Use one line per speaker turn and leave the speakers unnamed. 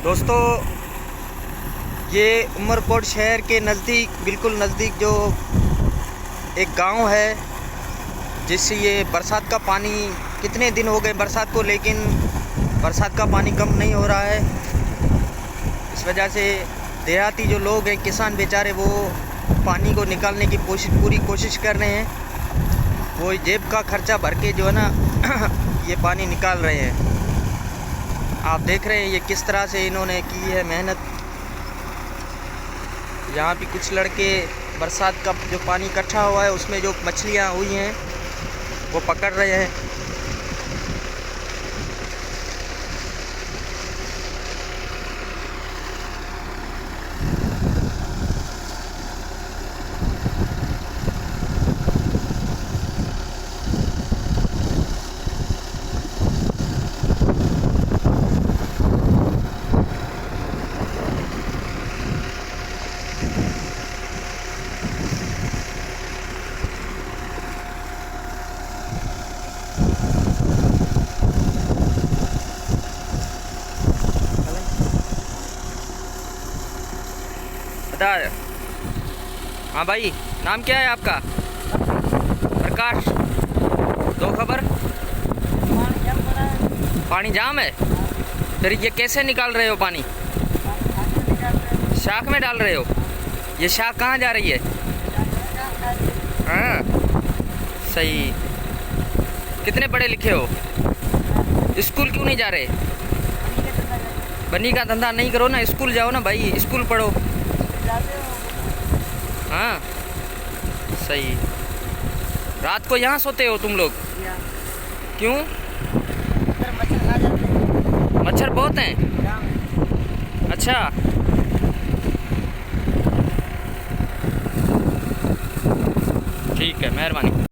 दोस्तों, ये उमरकोट शहर के नज़दीक, बिल्कुल नज़दीक जो एक गांव है, जिससे ये बरसात का पानी, कितने दिन हो गए बरसात को, लेकिन बरसात का पानी कम नहीं हो रहा है। इस वजह से देहाती जो लोग हैं, किसान बेचारे, वो पानी को निकालने की पूरी कोशिश कर रहे हैं। वो जेब का खर्चा भर के जो है ना ये पानी निकाल रहे हैं। आप देख रहे हैं ये किस तरह से इन्होंने की है मेहनत। यहाँ भी कुछ लड़के बरसात का जो पानी इकट्ठा हुआ है उसमें जो मछलियाँ हुई हैं वो पकड़ रहे हैं। बता। हाँ भाई, नाम क्या है आपका? प्रकाश। दो खबर। पानी जाम है। फिर ये कैसे निकाल रहे हो पानी? शाख में डाल रहे हो। ये शाख कहाँ जा रही है? हाँ, सही। कितने पढ़े लिखे हो? स्कूल क्यों नहीं जा रहे? बनी का धंधा नहीं करो ना, स्कूल जाओ ना भाई, स्कूल पढ़ो। हाँ, सही। रात को यहाँ सोते हो तुम लोग? क्यों? मच्छर बहुत हैं। अच्छा, ठीक है, मेहरबानी।